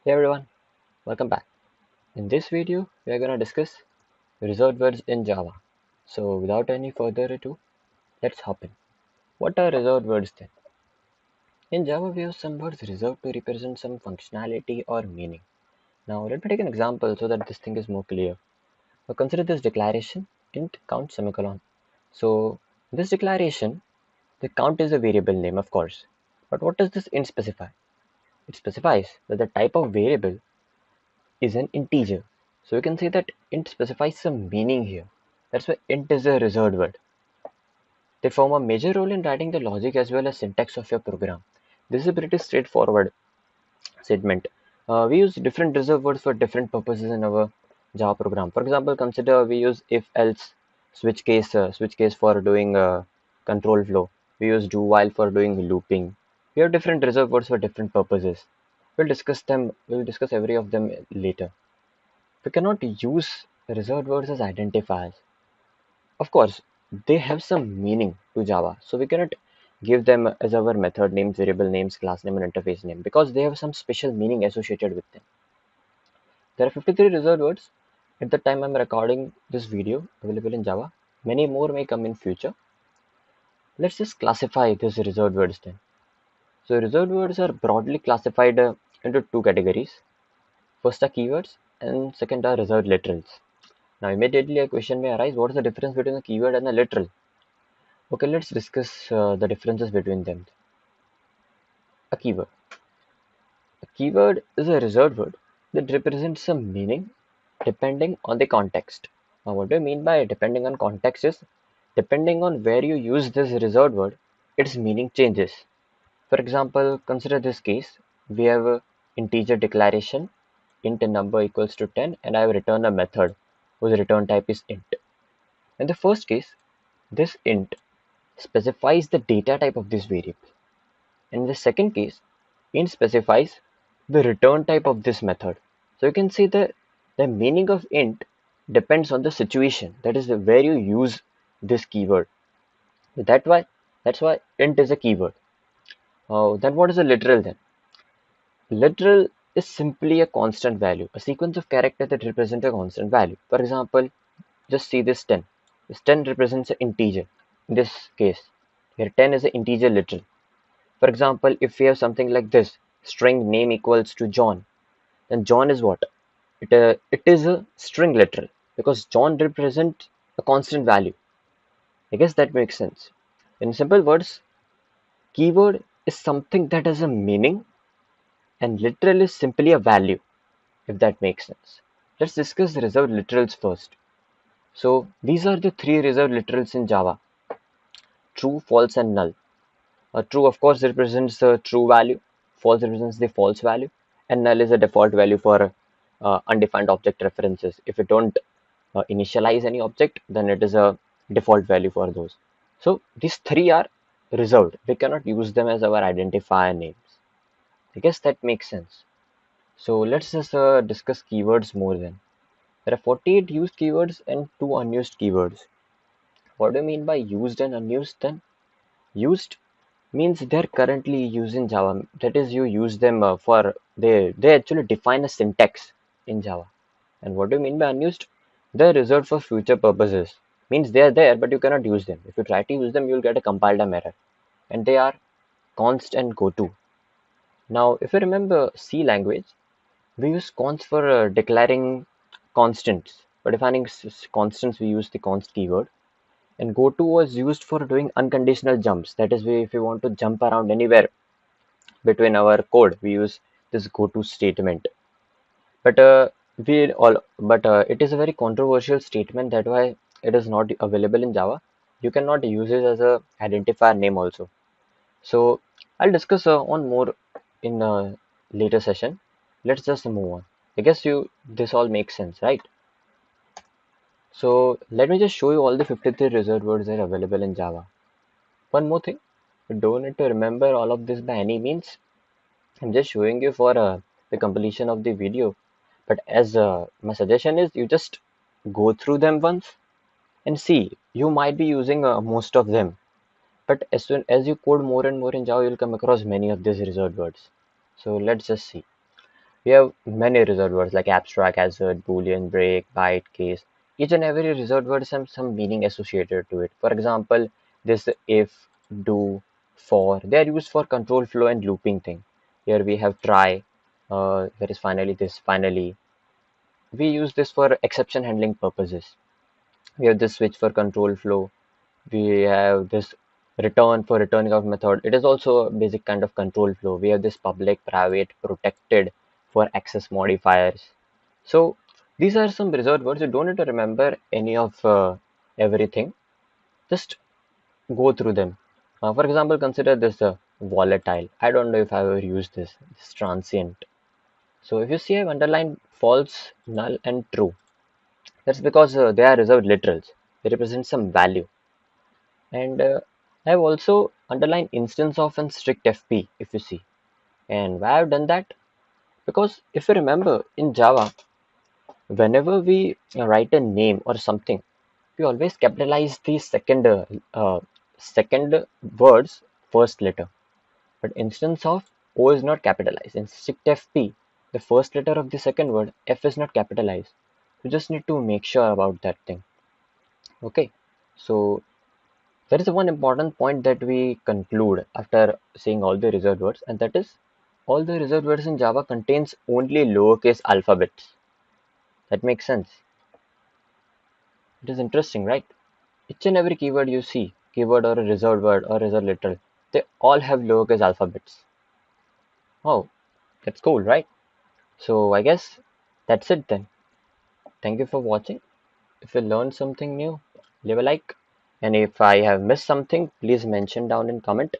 Hey everyone, welcome back. In this video, we are going to discuss reserved words in Java. So without any further ado, let's hop in. What are reserved words then? In Java, we have some words reserved to represent some functionality or meaning. Now let me take an example so that this thing is more clear. Now consider this declaration int count semicolon. So this declaration, the count is a variable name of course. But what does this int specify? It specifies that the type of variable is an integer. So we can say that int specifies some meaning here. That's why int is a reserved word. They form a major role in writing the logic as well as syntax of your program. This is a pretty straightforward statement. We use different reserved words for different purposes in our Java program. For example, consider we use if else, switch case for doing control flow. We use do while for doing looping. We have different reserved words for different purposes. We'll discuss them. We'll discuss every of them later. We cannot use reserved words as identifiers. Of course, they have some meaning to Java, so we cannot give them as our method names, variable names, class name, and interface name because they have some special meaning associated with them. There are 53 reserved words at the time I'm recording this video available in Java. Many more may come in future. Let's just classify these reserved words then. So reserved words are broadly classified into two categories. First are keywords and second are reserved literals. Now immediately a question may arise, what is the difference between a keyword and a literal? Okay, let's discuss the differences between them. A keyword. A keyword is a reserved word that represents some meaning depending on the context. Now what do I mean by depending on context is, depending on where you use this reserved word, its meaning changes. For example, consider this case. We have a integer declaration int number equals to 10 and I have returned a method whose return type is int. In the first case, this int specifies the data type of this variable. In the second case, int specifies the return type of this method. So you can see that the meaning of int depends on the situation, that is where you use this keyword. That's why int is a keyword. Then what is a literal then? Literal is simply a constant value, a sequence of characters that represent a constant value. For example, just see this 10. This 10 represents an integer. In this case, here 10 is an integer literal. For example, if we have something like this, string name equals to John, then John is what? It is a string literal because John represents a constant value. I guess that makes sense. In simple words, keyword is something that has a meaning and literal is simply a value, if that makes sense. Let's discuss the reserved literals first. So these are the three reserved literals in Java: true, false, and null. True, of course, represents the true value. False represents the false value, and null is a default value for undefined object references. If you don't initialize any object, then it is a default value for those. So these three are reserved. We cannot use them as our identifier names. I guess that makes sense. So let's just discuss keywords more then. There are 48 used keywords and 2 unused keywords. What do you mean by used and unused then? Used means they're currently used in Java. That is, you use them for they actually define a syntax in Java. And what do you mean by unused? They're reserved for future purposes. Means they are there, but you cannot use them. If you try to use them, you'll get a compile time error. And they are const and goto. Now, if you remember C language, we use const for declaring constants. For defining constants, we use the const keyword. And goto was used for doing unconditional jumps. That is, if we want to jump around anywhere between our code, we use this goto statement. But it is a very controversial statement. That why it is not available in Java. You cannot use it as a identifier name also. So I'll discuss on more in a later session. Let's just move on. I guess you this all makes sense, right? So let me just show you all the 53 reserved words that are available in Java. One more thing, you don't need to remember all of this by any means. I'm just showing you for the completion of the video. But as my suggestion is, you just go through them once and see. You might be using most of them, but as soon as you code more and more in Java, you'll come across many of these reserved words. So let's just see. We have many reserved words like abstract, hazard, boolean, break, byte, case. Each and every reserved word has some meaning associated to it. For example, this if, do, for, they are used for control flow and looping thing. Here we have try, there is finally this, finally. We use this for exception handling purposes. We have this switch for control flow. We have this return for returning out method. It is also a basic kind of control flow. We have this public, private, protected for access modifiers. So these are some reserved words. You don't need to remember any of everything. Just go through them. For example, consider this volatile. I don't know if I ever used this. This transient. So if you see, I've underlined false, null, and true. That's because they are reserved literals. They represent some value. And I've also underlined instance of and strict FP if you see. And why I've done that? Because if you remember in Java, whenever we write a name or something, we always capitalize the second word's first letter. But instance of O is not capitalized. In strict FP, the first letter of the second word F is not capitalized. You just need to make sure about that thing. Okay. So there is one important point that we conclude after seeing all the reserved words, and that is all the reserved words in Java contains only lowercase alphabets. That makes sense. It is interesting, right? Each and every keyword you see, keyword or a reserved word or reserved literal, they all have lowercase alphabets. Oh, that's cool, right? So I guess that's it then. Thank you for watching. If you learned something new, leave a like. And if I have missed something, please mention down in comment.